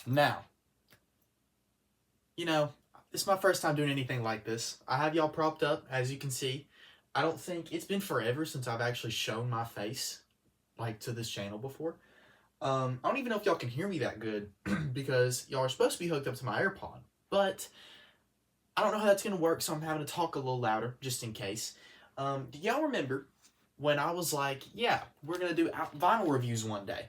Now, you know, it's my first time doing anything like this. I have y'all propped up, as you can see. I don't think it's been forever since I've actually shown my face, like, to this channel before. I don't even know if y'all can hear me that good because y'all are supposed to be hooked up to my AirPod, but I don't know how that's gonna work, so I'm having to talk a little louder just in case. Do y'all remember when I was like, yeah, we're gonna do vinyl reviews one day?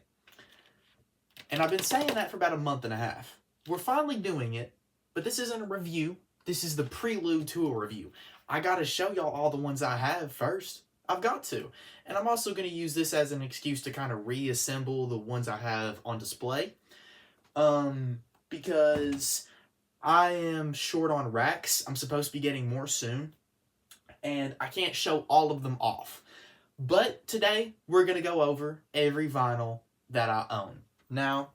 And I've been saying that for about a month and a half. We're finally doing it, but this isn't a review. This is the prelude to a review. I gotta show y'all all the ones I have first. I've got to. And I'm also going to use this as an excuse to kind of reassemble the ones I have on display. Because I am short on racks. I'm supposed to be getting more soon. And I can't show all of them off. But today, we're going to go over every vinyl that I own. Now,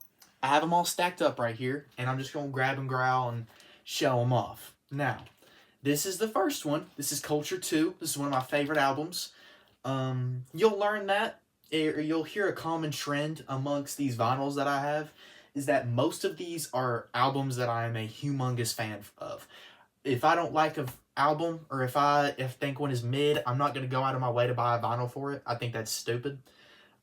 I have them all stacked up right here. And I'm just going to grab and growl and show them off. Now, this is the first one. This is Culture 2. This is one of my favorite albums. You'll learn that, or you'll hear a common trend amongst these vinyls that I have, is that most of these are albums that I am a humongous fan of. If I don't like an album, or if think one is mid, I'm not going to go out of my way to buy a vinyl for it. I think that's stupid.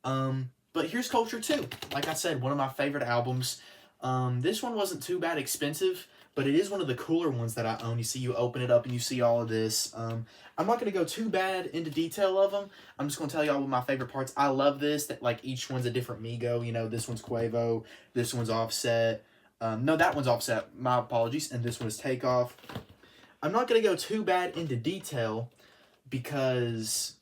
But here's Culture 2. Like I said, one of my favorite albums. This one wasn't too bad expensive, but it is one of the cooler ones that I own. You see, you open it up and you see all of this. I'm not going to go too bad into detail of them. I'm just going to tell y'all what my favorite parts. I love this, that like each one's a different Migo. You know, this one's Quavo, this one's Offset. No, that one's Offset. My apologies. And this one is Takeoff. I'm not going to go too bad into detail because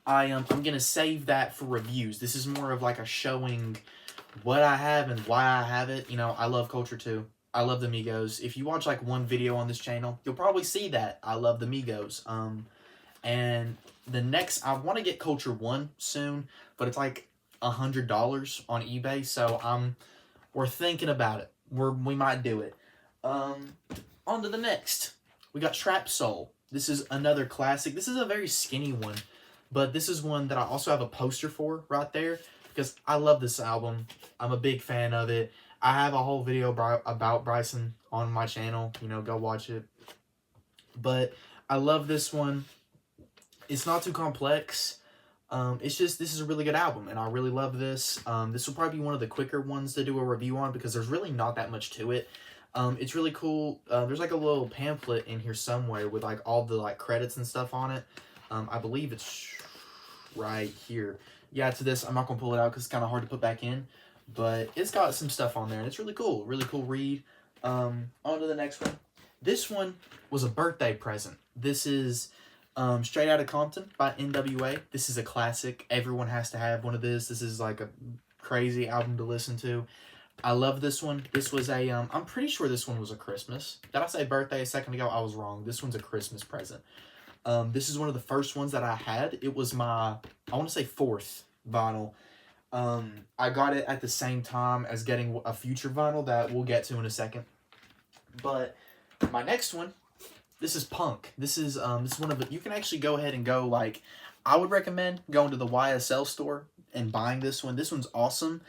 I'm going to save that for reviews. This is more of like a showing what I have and why I have it. You know, I love Culture 2. I love the Migos. If you watch like one video on this channel, you'll probably see that I love the Migos. And the next, I want to get Culture 1 soon, but it's like $100 on eBay, so we're thinking about it. We might do it. On to the next. We got Trap Soul. This is another classic. This is a very skinny one, but this is one that I also have a poster for right there because I love this album. I'm a big fan of it. I have a whole video about Bryson on my channel. You know, go watch it. But I love this one. It's not too complex. It's just, this is a really good album, and I really love this. This will probably be one of the quicker ones to do a review on because there's really not that much to it. It's really cool. There's like a little pamphlet in here somewhere with like all the like credits and stuff on it. I believe it's right here. Yeah, to this, I'm not going to pull it out because it's kind of hard to put back in. But it's got some stuff on there, and it's really cool. Really cool read. On to the next one. This one was a birthday present. This is Straight Outta Compton by NWA. This is a classic. Everyone has to have one of this. This is like a crazy album to listen to. I love this one. This was a, I'm pretty sure this one was a Christmas. Did I say birthday a second ago? I was wrong. This one's a Christmas present. This is one of the first ones that I had. It was my, I want to say 4th vinyl. I got it at the same time as getting a future vinyl that we'll get to in a second. But my next one, this is Punk. This is one of the, you can actually go ahead and go like, I would recommend going to the YSL store and buying this one. This one's awesome.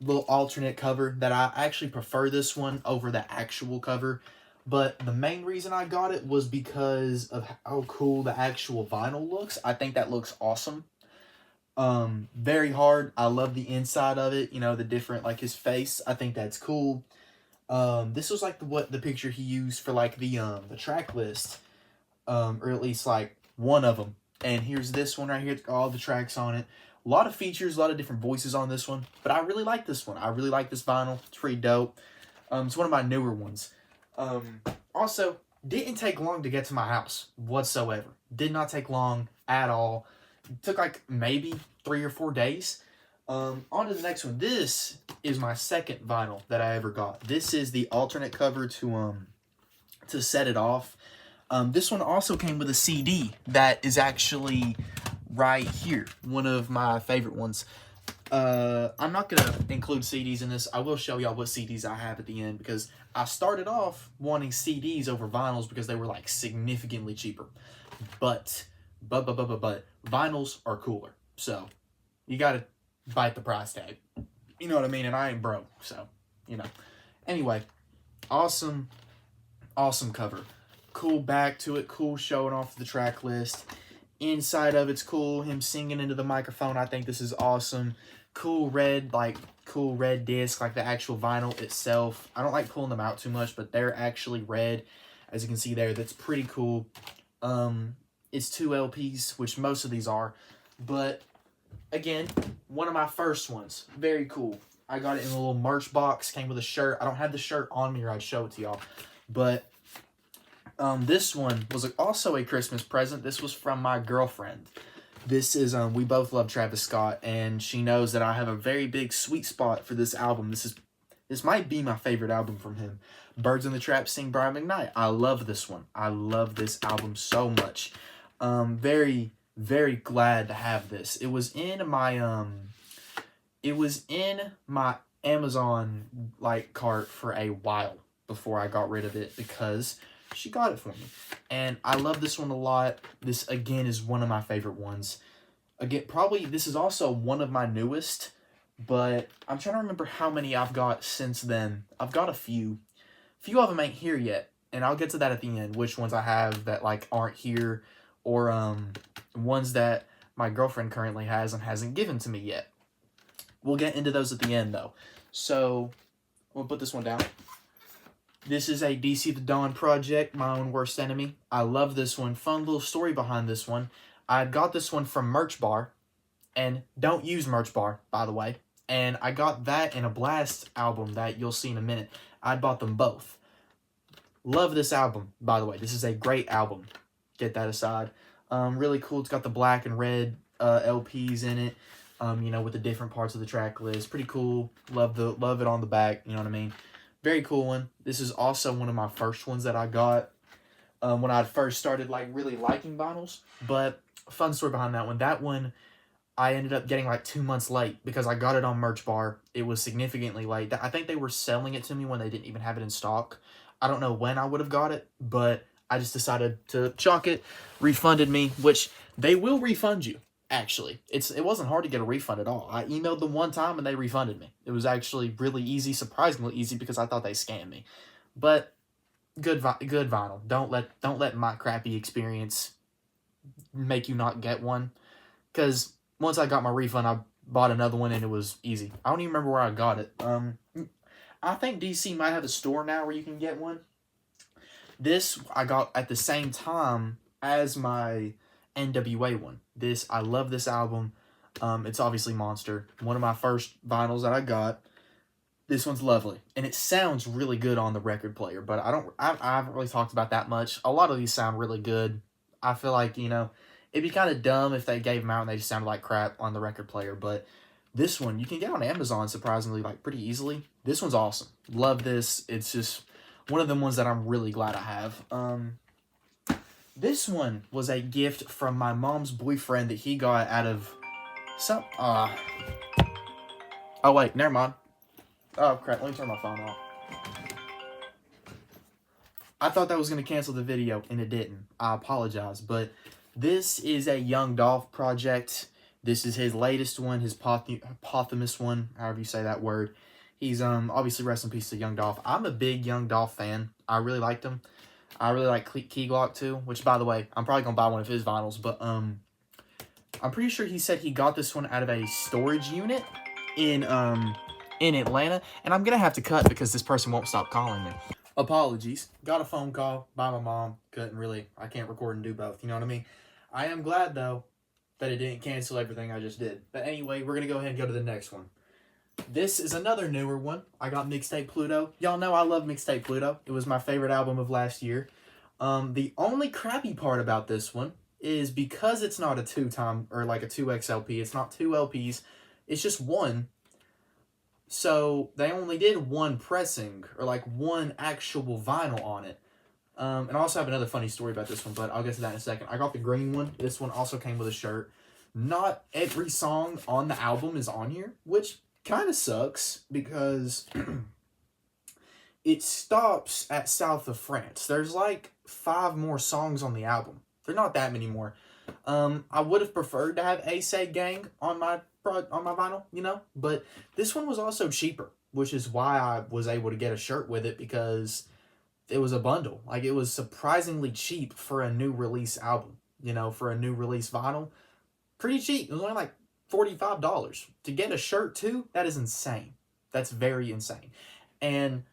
Little alternate cover that I actually prefer this one over the actual cover. But the main reason I got it was because of how cool the actual vinyl looks. I think that looks awesome. Very hard. I love the inside of it. You know, the different, like his face. I think that's cool. This was like the picture he used for like the track list. Or at least like one of them. And here's this one right here. It's got all the tracks on it. A lot of features, a lot of different voices on this one. But I really like this one. I really like this vinyl. It's pretty dope. It's one of my newer ones. Also, didn't take long to get to my house whatsoever. Did not take long at all. It took like maybe 3 or 4 days. On to the next one. This is my second vinyl that I ever got. This is the alternate cover to Set It Off. This one also came with a CD that is actually right here. One of my favorite ones. I'm not going to include CDs in this. I will show y'all what CDs I have at the end because I started off wanting CDs over vinyls because they were like significantly cheaper. But vinyls are cooler. So you got to bite the price tag. You know what I mean? And I ain't broke. So, you know, Anyway, awesome, awesome cover. Cool back to it, cool showing off the track list. Inside of it's cool, him singing into the microphone. I think this is awesome. Cool red disc, like the actual vinyl itself. I don't like pulling them out too much, but they're actually red. As you can see there, that's pretty cool. It's 2 LPs, which most of these are. But, again, one of my first ones. Very cool. I got it in a little merch box. Came with a shirt. I don't have the shirt on me or I'd show it to y'all. But this one was also a Christmas present. This was from my girlfriend. This is, we both love Travis Scott, and she knows that I have a very big sweet spot for this album. This might be my favorite album from him. Birds in the Trap Sing Brian McKnight. I love this one. I love this album so much. Very, very glad to have this. It was in my Amazon cart for a while before I got rid of it because she got it for me. And I love this one a lot. This, again, is one of my favorite ones. Again, probably, this is also one of my newest, but I'm trying to remember how many I've got since then. I've got a few. Few of them ain't here yet, and I'll get to that at the end, which ones I have that, aren't here, or, ones that my girlfriend currently has and hasn't given to me yet. We'll get into those at the end, though. So, we'll put this one down. This is a DC The Dawn project, my own worst enemy. I love this one. Fun little story behind this one. I got this one from Merch Bar, and don't use Merch Bar, by the way. And I got that in a Blast album that you'll see in a minute. I bought them both. Love this album, by the way. This is a great album. Get that aside. Really cool. It's got the black and red LPs in it. With the different parts of the track list. Pretty cool. Love it on the back. You know what I mean? Very cool one. This is also one of my first ones that I got when I first started really liking vinyls. But fun story behind that one. That one I ended up getting 2 months late because I got it on Merch Bar. It was significantly late. I think they were selling it to me when they didn't even have it in stock. I don't know when I would have got it, but I just decided to chalk it. Refunded me, which they will refund you. Actually, it wasn't hard to get a refund at all. I emailed them one time and they refunded me. It was actually really easy, surprisingly easy, because I thought they scammed me. But good vinyl. Don't let my crappy experience make you not get one. Because once I got my refund, I bought another one and it was easy. I don't even remember where I got it. I think DC might have a store now where you can get one. This I got at the same time as my NWA one. I love this album. It's obviously Monster. One of my first vinyls that I got. This one's lovely. And it sounds really good on the record player, but I haven't really talked about that much. A lot of these sound really good. I feel like, it'd be kind of dumb if they gave them out and they just sounded like crap on the record player, but this one you can get on Amazon surprisingly pretty easily. This one's awesome. Love this. It's just one of them ones that I'm really glad I have. This one was a gift from my mom's boyfriend that he got out of some... Oh, wait. Never mind. Oh, crap. Let me turn my phone off. I thought that was going to cancel the video, and it didn't. I apologize, but this is a Young Dolph project. This is his latest one, his posthumous one, however you say that word. He's, obviously, rest in peace to Young Dolph. I'm a big Young Dolph fan. I really liked him. I really like Key Glock too, which, by the way, I'm probably going to buy one of his vinyls, but I'm pretty sure he said he got this one out of a storage unit in Atlanta, and I'm going to have to cut because this person won't stop calling me. Apologies. Got a phone call by my mom. I can't record and do both, you know what I mean? I am glad, though, that it didn't cancel everything I just did. But anyway, we're going to go ahead and go to the next one. This is another newer one. I got Mixtape Pluto. Y'all know I love Mixtape Pluto. It was my favorite album of last year. The only crappy part about this one is because it's not a 2-time or a 2X LP. It's not 2 LPs. It's just one. So they only did one pressing or one actual vinyl on it. And I also have another funny story about this one, but I'll get to that in a second. I got the green one. This one also came with a shirt. Not every song on the album is on here, which kind of sucks because it stops at South of France. There's 5 more songs on the album. They're not that many more. I would have preferred to have A-Say Gang on my vinyl, but this one was also cheaper. which is why I was able to get a shirt with it, because it was a bundle. Like, it was surprisingly cheap for a new release album, for a new release vinyl. Pretty cheap. It was only like $45. To get a shirt too, that is insane. That's very insane. And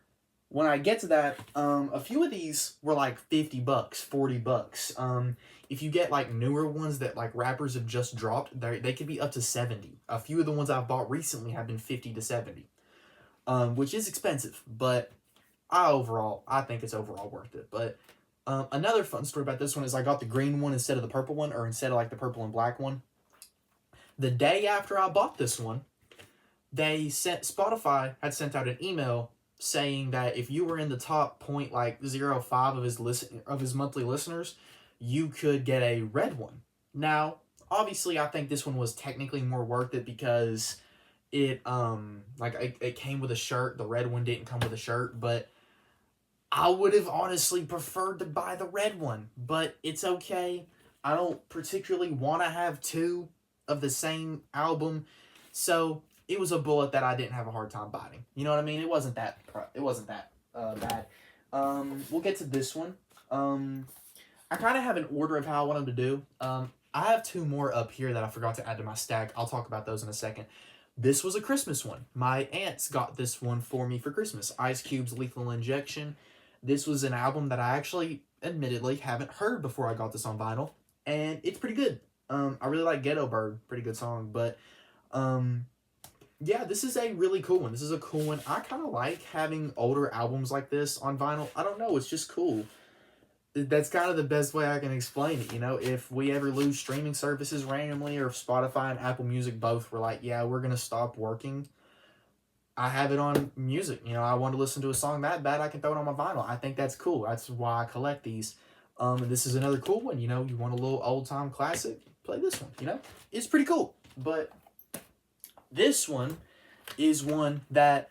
when I get to that, a few of these were like $50, $40. If you get like newer ones that like rappers have just dropped, they could be up to 70. A few of the ones I've bought recently have been 50 to 70, which is expensive, but I think it's overall worth it. But another fun story about this one is I got the green one instead of the purple one, or instead of like the purple and black one. The day after I bought this one, Spotify had sent out an email saying that if you were in the top 0.05 of his monthly listeners, you could get a red one. Now, obviously, I think this one was technically more worth it because it came with a shirt. The red one didn't come with a shirt, but I would have honestly preferred to buy the red one, but it's okay. I don't particularly want to have two of the same album, so it was a bullet that I didn't have a hard time biting. You know what I mean? It wasn't that bad. We'll get to this one. I kind of have an order of how I want them to do. I have two more up here that I forgot to add to my stack. I'll talk about those in a second. This was a Christmas one. My aunts got this one for me for Christmas. Ice Cube's Lethal Injection. This was an album that I actually, admittedly, haven't heard before I got this on vinyl, and it's pretty good. I really like Ghetto Bird. Pretty good song. But, yeah, this is a really cool one. This is a cool one. I kind of like having older albums like this on vinyl. I don't know. It's just cool. That's kind of the best way I can explain it. If we ever lose streaming services randomly, or if Spotify and Apple Music both were like, yeah, we're going to stop working, I have it on music. I want to listen to a song that bad, I can throw it on my vinyl. I think that's cool. That's why I collect these. And this is another cool one. You want a little old-time classic, play this one. It's pretty cool. But this one is one that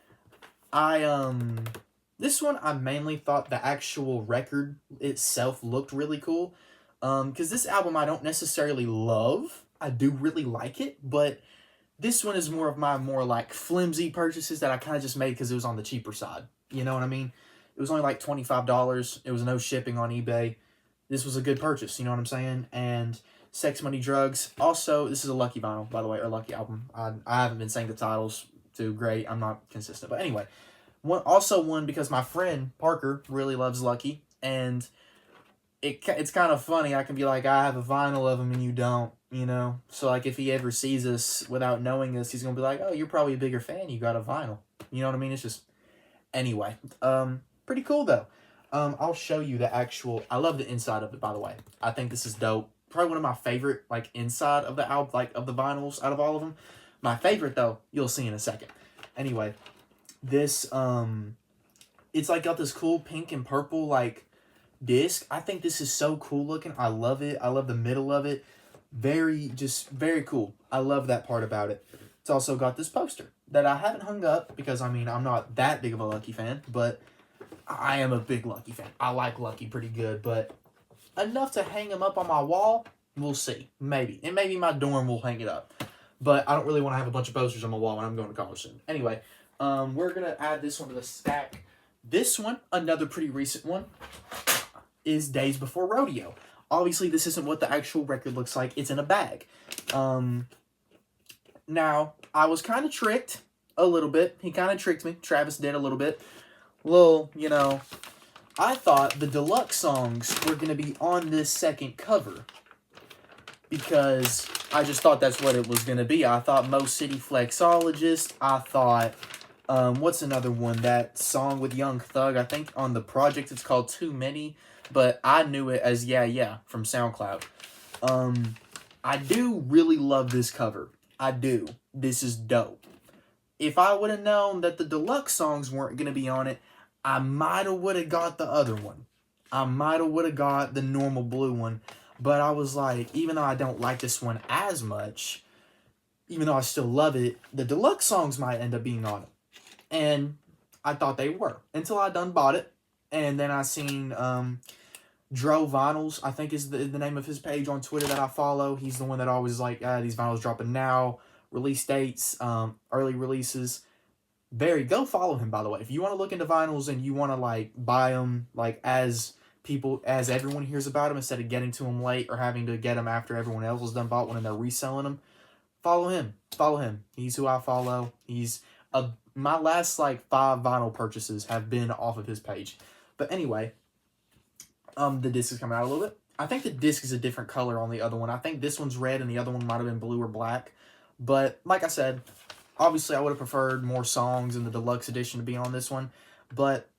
this one I mainly thought the actual record itself looked really cool. Because this album I don't necessarily love. I do really like it, but this one is more of my like flimsy purchases that I kind of just made because it was on the cheaper side. You know what I mean? It was only like $25. It was no shipping on eBay. This was a good purchase, you know what I'm saying? And Sex, Money, Drugs. Also, this is a Lucky vinyl, by the way, or Lucky album. I haven't been saying the titles too great. I'm not consistent. But anyway, one because my friend Parker really loves Lucky, and it's kind of funny. I can be like, I have a vinyl of him and you don't, So like if he ever sees us without knowing us, he's going to be like, oh, you're probably a bigger fan. You got a vinyl. You know what I mean? It's just, anyway, pretty cool though. I'll show you the actual, I love the inside of it, by the way. I think this is dope. Probably one of my favorite, like, inside of the album, like, of the vinyls out of all of them. My favorite, though, you'll see in a second. Anyway, this, it's, like, got this cool pink and purple, like, disc. I think this is so cool looking. I love it. I love the middle of it. Very cool. I love that part about it. It's also got this poster that I haven't hung up because, I'm not that big of a Lucky fan, but I am a big Lucky fan. I like Lucky pretty good, but enough to hang him up on my wall, we'll see. Maybe. And maybe my dorm will hang it up. But I don't really want to have a bunch of posters on my wall when I'm going to college soon. Anyway, we're going to add this one to the stack. This one, another pretty recent one, is Days Before Rodeo. Obviously, this isn't what the actual record looks like. It's in a bag. Now, I was kind of tricked a little bit. He kind of tricked me. Travis did a little bit. Well, I thought the deluxe songs were going to be on this second cover because I just thought that's what it was going to be. I thought Mo City Flexologist. I thought, what's another one? That song with Young Thug. I think on the project it's called Too Many, but I knew it as Yeah Yeah from SoundCloud. I do really love this cover. I do. This is dope. If I would have known that the deluxe songs weren't going to be on it, I might have would have got the other one. I might have would have got the normal blue one. But I was like, even though I don't like this one as much, even though I still love it, the deluxe songs might end up being on it. And I thought they were. Until I done bought it. And then I seen Dro Vinyls, I think is the name of his page on Twitter that I follow. He's the one that always like, these vinyls dropping now. Release dates, early releases. Go follow him, by the way. If you want to look into vinyls and you want to like buy them like as everyone hears about them, instead of getting to them late or having to get them after everyone else has done bought one and they're reselling them, follow him. Follow him. He's who I follow. My last like 5 vinyl purchases have been off of his page. But anyway, the disc is coming out a little bit. I think the disc is a different color on the other one. I think this one's red and the other one might have been blue or black. But like I said, obviously I would have preferred more songs in the deluxe edition to be on this one. But,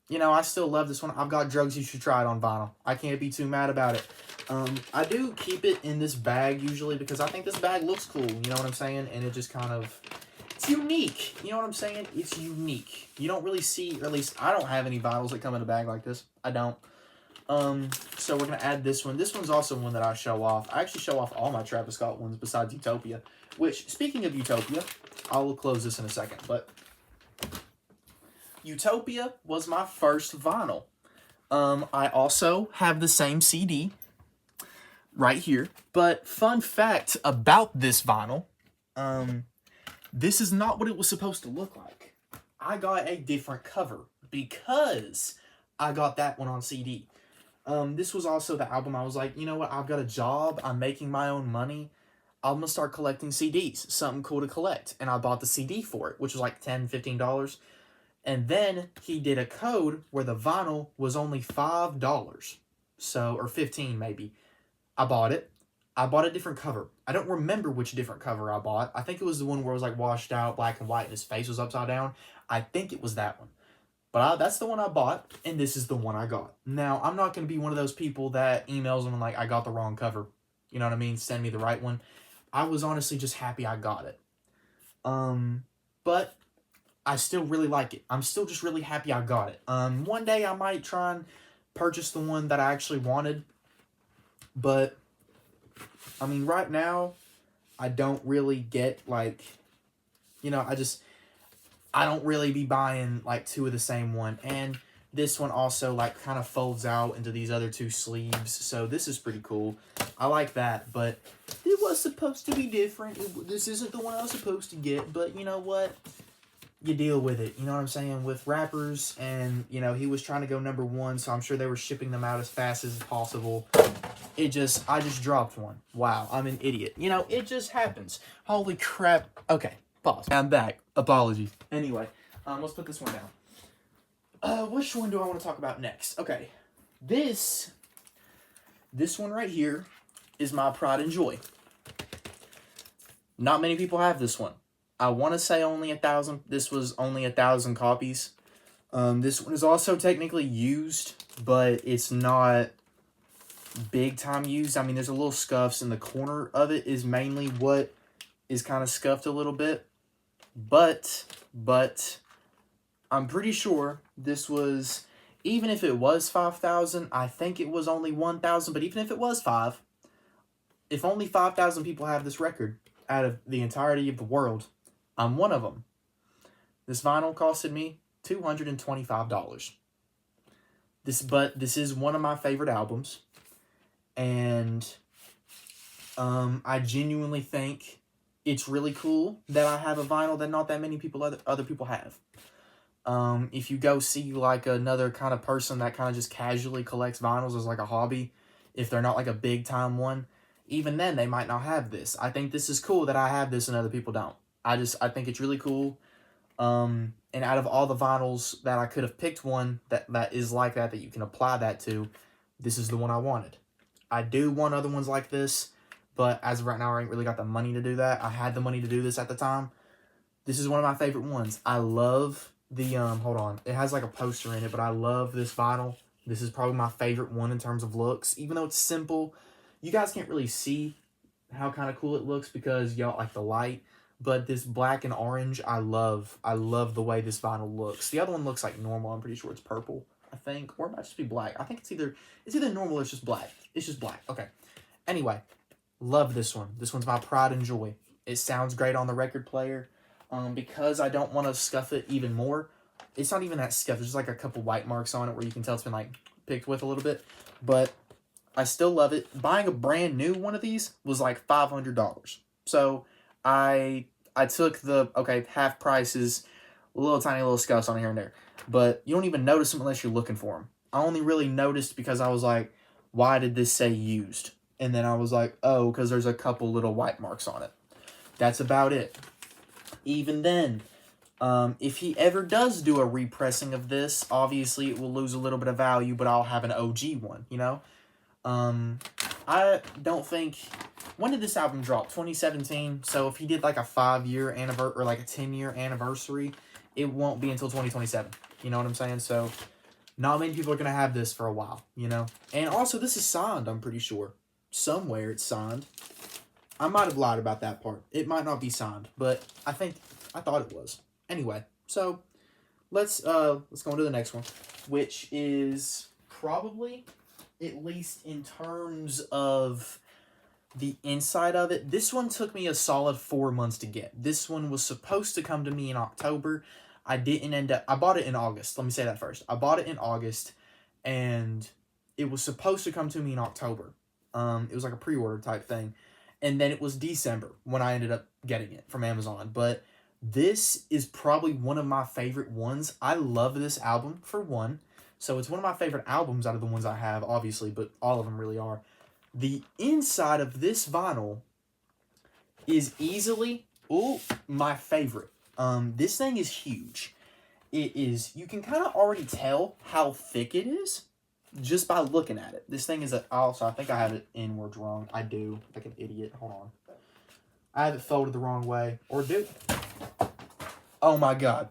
you know, I still love this one. I've got Drugs You Should Try It on vinyl. I can't be too mad about it. I do keep it in this bag usually because I think this bag looks cool. You know what I'm saying? And it just kind of... It's unique. You know what I'm saying? It's unique. You don't really see, or at least I don't have any vinyls that come in a bag like this. I don't. So we're going to add this one. This one's also one that I show off. I actually show off all my Travis Scott ones besides Utopia. Which, speaking of Utopia, I'll close this in a second. But Utopia was my first vinyl. I also have the same CD right here. But fun fact about this vinyl, this is not what it was supposed to look like. I got a different cover because I got that one on CD. This was also the album I was like, you know what, I've got a job, I'm making my own money, I'm gonna start collecting CDs, something cool to collect. And I bought the CD for it, which was like $10, $15. And then he did a code where the vinyl was only $5. So, or 15 maybe. I bought it. I bought a different cover. I don't remember which different cover I bought. I think it was the one where it was like washed out, black and white, and his face was upside down. I think it was that one. But that's the one I bought, and this is the one I got. Now, I'm not going to be one of those people that emails them and like, I got the wrong cover. You know what I mean? Send me the right one. I was honestly just happy I got it. But I still really like it. I'm still just really happy I got it. One day I might try and purchase the one that I actually wanted. But, I mean, right now, I don't really get, like, you know, I don't really be buying, like, 2 of the same one. And this one also, like, kind of folds out into these other 2 sleeves. So this is pretty cool. I like that. But it was supposed to be different. This isn't the one I was supposed to get. But you know what? You deal with it. You know what I'm saying? With rappers. And, you know, he was trying to go #1. So I'm sure they were shipping them out as fast as possible. I just dropped one. Wow, I'm an idiot. You know, it just happens. Holy crap. Okay. Pause. I'm back. Apologies. Anyway, let's put this one down. Which one do I want to talk about next? Okay. This one right here is my pride and joy. Not many people have this one. I want to say only 1,000. This was only 1,000 copies. This one is also technically used, but it's not big time used. I mean, there's a little scuffs in the corner of it is mainly what is kind of scuffed a little bit. But I'm pretty sure this was, even if it was 5,000, I think it was only 1,000, but even if it was 5, if only 5,000 people have this record out of the entirety of the world, I'm one of them. This vinyl costed me $225. This is one of my favorite albums, and I genuinely think it's really cool that I have a vinyl that not that many people other people have. If you go see like another kind of person that kind of just casually collects vinyls as like a hobby, if they're not like a big time one, even then they might not have this. I think this is cool that I have this and other people don't. I think it's really cool. And out of all the vinyls that I could have picked one that is like that you can apply that to, this is the one I wanted. I do want other ones like this, but as of right now, I ain't really got the money to do that. I had the money to do this at the time. This is one of my favorite ones. I love the, hold on. It has like a poster in it, but I love this vinyl. This is probably my favorite one in terms of looks. Even though it's simple, you guys can't really see how kind of cool it looks because y'all like the light. But this black and orange, I love the way this vinyl looks. The other one looks like normal. I'm pretty sure it's purple, I think. Or it might just be black. I think it's either normal or it's just black. It's just black. Okay. Anyway, love this one. This one's my pride and joy. It sounds great on the record player. Because I don't want to scuff it even more. It's not even that scuffed. There's just like a couple white marks on it where you can tell it's been like picked with a little bit. But I still love it. Buying a brand new one of these was like $500. So I took the, okay, half price is little tiny little scuffs on here and there. But you don't even notice them unless you're looking for them. I only really noticed because I was like, why did this say used? And then I was like, oh, because there's a couple little white marks on it. That's about it. Even then, if he ever does do a repressing of this, obviously it will lose a little bit of value, but I'll have an OG one, you know? I don't think... When did this album drop? 2017. So if he did like a 5-year anniversary or like a 10-year anniversary, it won't be until 2027. You know what I'm saying? So not many people are going to have this for a while, you know? And also, this is signed, I'm pretty sure. Somewhere it's signed. I might have lied about that part. It might not be signed, but I thought it was. Anyway, so let's go on to the next one, which is probably, at least in terms of the inside of it, this one took me a solid 4 months to get. This one was supposed to come to me in October. I didn't end up... I bought it in August. Let me say that first. I bought it in August, and it was supposed to come to me in October. It was like a pre-order type thing. And then it was December when I ended up getting it from Amazon. But this is probably one of my favorite ones. I love this album, for one. So it's one of my favorite albums out of the ones I have, obviously, but all of them really are. The inside of this vinyl is easily, my favorite. This thing is huge. It is, you can kind of already tell how thick it is just by looking at it. This thing is also, I think I have it inwards wrong. I do, like an idiot. Hold on. I have it folded the wrong way. Or do. Oh my God.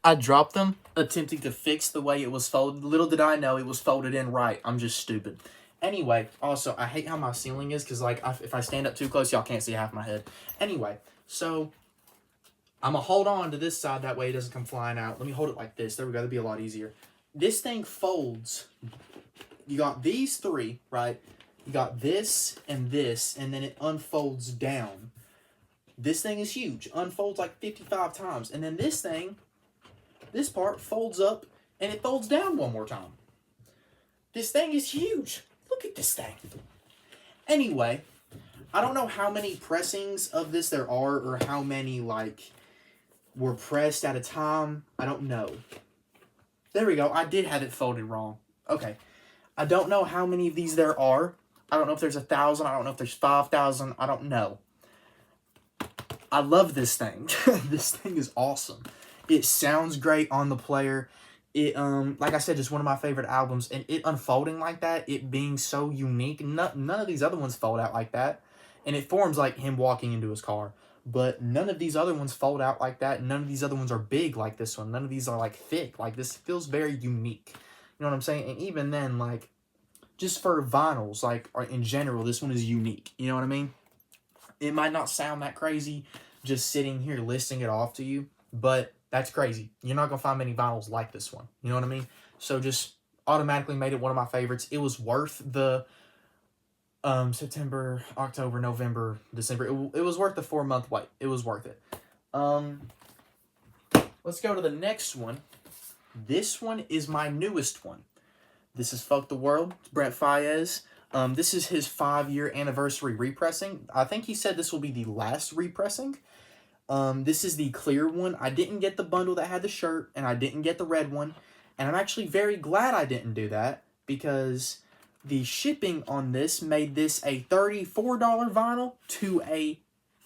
I dropped them attempting to fix the way it was folded. Little did I know it was folded in right. I'm just stupid. Anyway, also, I hate how my ceiling is because, like, if I stand up too close, y'all can't see half my head. Anyway, so I'm going to hold on to this side. That way it doesn't come flying out. Let me hold it like this. There we go. That'd be a lot easier. This thing folds. You got these three, right? You got this, and then it unfolds down. This thing is huge. Unfolds like 55 times. And then this thing, this part folds up, and it folds down one more time. This thing is huge. Look at this thing. Anyway, I don't know how many pressings of this there are or how many, like, were pressed at a time. I don't know. There we go. I did have it folded wrong. Okay. I don't know how many of these there are. I don't know if there's 1,000. I don't know if there's 5,000. I don't know. I love this thing. This thing is awesome. It sounds great on the player. It, like I said, just one of my favorite albums, and it unfolding like that, it being so unique. None of these other ones fold out like that, and it forms like him walking into his car, but none of these other ones fold out like that. None of these other ones are big like this one. None of these are like thick. Like, this feels very unique. You know what I'm saying? And even then, like, just for vinyls, like, or in general, this one is unique. You know what I mean? It might not sound that crazy just sitting here listing it off to you, but that's crazy. You're not going to find many vinyls like this one. You know what I mean? So just automatically made it one of my favorites. It was worth the September, October, November, December. It was worth the 4-month wait. It was worth it. Let's go to the next one. This one is my newest one. This is Fuck the World. It's Brent Faiyaz. This is his 5-year anniversary repressing. I think he said this will be the last repressing. This is the clear one. I didn't get the bundle that had the shirt, and I didn't get the red one. And I'm actually very glad I didn't do that, because the shipping on this made this a $34 vinyl to a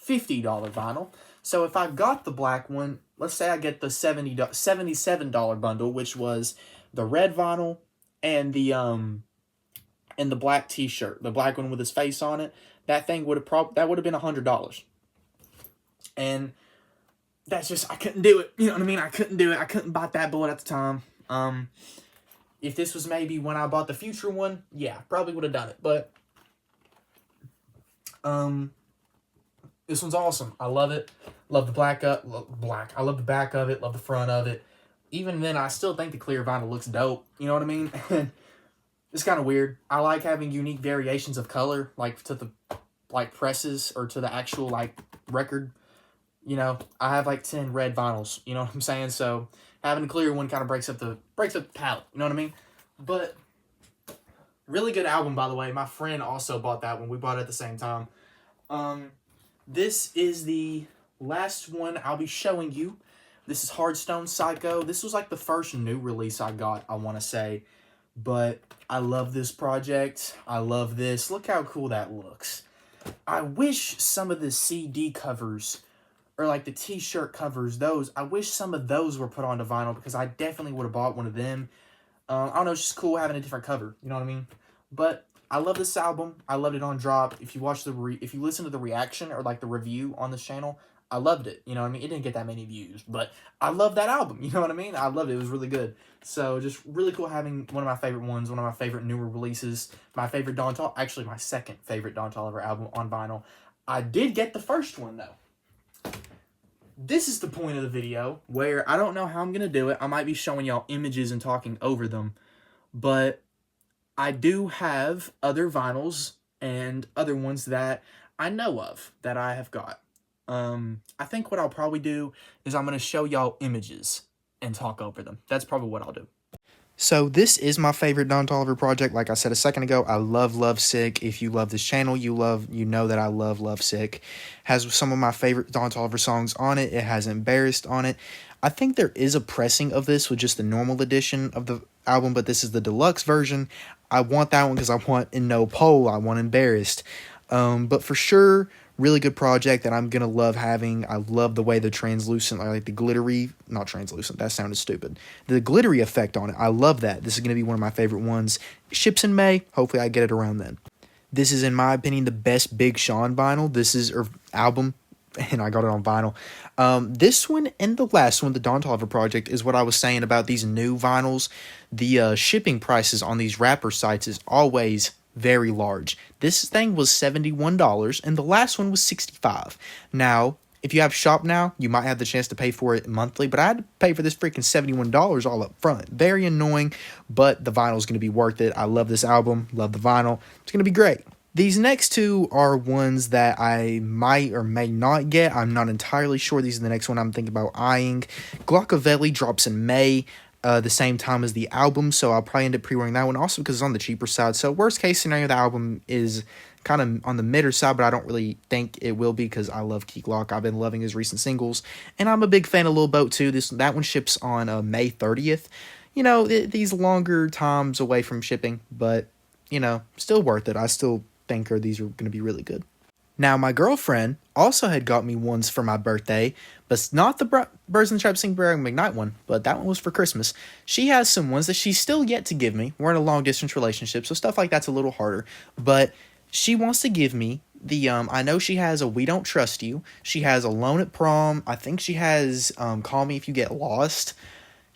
$50 vinyl. So if I got the black one, let's say I get the $77 bundle, which was the red vinyl and the black t-shirt, the black one with his face on it, that thing would have that would have been $100. And that's just, I couldn't do it. You know what I mean? I couldn't do it. I couldn't bite that bullet at the time. If this was maybe when I bought the future one, yeah, probably would have done it. But this one's awesome. I love it. Love the black. I love the back of it. Love the front of it. Even then, I still think the clear vinyl looks dope. You know what I mean? It's kind of weird. I like having unique variations of color, like to the presses or to the actual record. You know, I have 10 red vinyls. You know what I'm saying? So having a clear one kind of breaks up the palette. You know what I mean? But really good album, by the way. My friend also bought that one. We bought it at the same time. This is the last one I'll be showing you This is Hardstone Psycho. This was like the first new release I got, I want to say. But I love this project. I love this. Look how cool that looks. I wish some of the CD covers, or like the t-shirt covers, I wish some of those were put onto vinyl, because I definitely would have bought one of them. I don't know, it's just cool having a different cover, you know what I mean? But I love this album. I loved it on drop. If you watch if you listen to the reaction or like the review on this channel, I loved it, you know what I mean? It didn't get that many views, but I love that album, you know what I mean? I loved it. It was really good. So just really cool having one of my favorite ones, one of my favorite newer releases, my favorite actually my second favorite Don Toliver album on vinyl. I did get the first one though. This is the point of the video where I don't know how I'm going to do it. I might be showing y'all images and talking over them, but I do have other vinyls and other ones that I know of that I have got. I think what I'll probably do is I'm going to show y'all images and talk over them. That's probably what I'll do. So this is my favorite Don Toliver project. Like I said a second ago, I love Lovesick. If you love this channel, you know that I love Lovesick. Has some of my favorite Don Toliver songs on it. It has Embarrassed on it. I think there is a pressing of this with just the normal edition of the album, but this is the deluxe version. I want that one because I want In No Pole. I want Embarrassed. But for sure, really good project that I'm going to love having. I love the way the translucent, like the glittery, not translucent, that sounded stupid. The glittery effect on it, I love that. This is going to be one of my favorite ones. It ships in May. Hopefully I get it around then. This is, in my opinion, the best Big Sean vinyl. This is, or album, and I got it on vinyl. This one and the last one, the Don Toliver project, is what I was saying about these new vinyls. The shipping prices on these rapper sites is always very large. This thing was $71 and the last one was $65. Now, if you have Shop Now, you might have the chance to pay for it monthly, but I had to pay for this freaking $71 all up front. Very annoying, but the vinyl is going to be worth it. I love this album, love the vinyl. It's going to be great. These next two are ones that I might or may not get. I'm not entirely sure. These are the next one I'm thinking about eyeing. Glockavelli drops in May. The same time as the album, so I'll probably end up pre-ordering that one also because it's on the cheaper side. So worst case scenario, the album is kind of on the midder side, but I don't really think it will be because I love Key Glock. I've been loving his recent singles, and I'm a big fan of Lil Boat too. That one ships on May 30th. You know, these longer times away from shipping, but you know, still worth it. I still think these are going to be really good. Now, my girlfriend also had got me ones for my birthday, but not the Birds in the Trap Sing Barry McKnight one, but that one was for Christmas. She has some ones that she's still yet to give me. We're in a long-distance relationship, so stuff like that's a little harder. But she wants to give me the, I know she has a We Don't Trust You. She has Alone at Prom. I think she has Call Me If You Get Lost.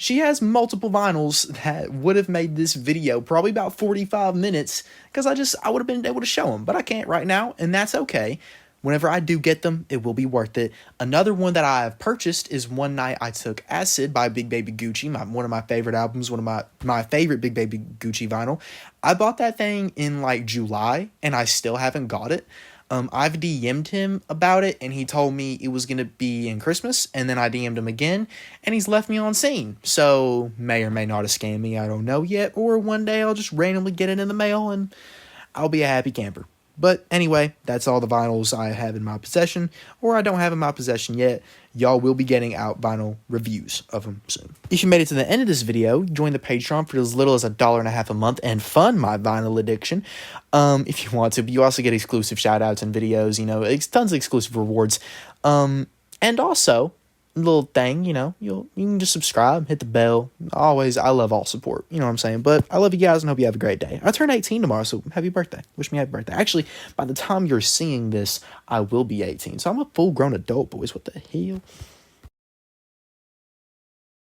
She has multiple vinyls that would have made this video probably about 45 minutes because I would have been able to show them, but I can't right now, and that's okay. Whenever I do get them, it will be worth it. Another one that I have purchased is One Night I Took Acid by Big Baby Gucci, one of my favorite albums, one of my favorite Big Baby Gucci vinyl. I bought that thing in like July, and I still haven't got it. I've DM'd him about it, and he told me it was going to be in Christmas, and then I DM'd him again, and he's left me on scene. So, may or may not have scammed me, I don't know yet, or one day I'll just randomly get it in the mail, and I'll be a happy camper. But anyway, that's all the vinyls I have in my possession, or I don't have in my possession yet. Y'all will be getting out vinyl reviews of them soon. If you made it to the end of this video, join the Patreon for as little as $1.50 a month and fund my vinyl addiction, if you want to. But you also get exclusive shout-outs and videos, you know, tons of exclusive rewards. And also, little thing, you know, you can just subscribe, hit the bell. Always, I love all support, you know what I'm saying? But I love you guys and hope you have a great day. I turn 18 tomorrow, so happy birthday. Wish me happy birthday. Actually, by the time you're seeing this, I will be 18, so I'm a full-grown adult, boys. What the hell?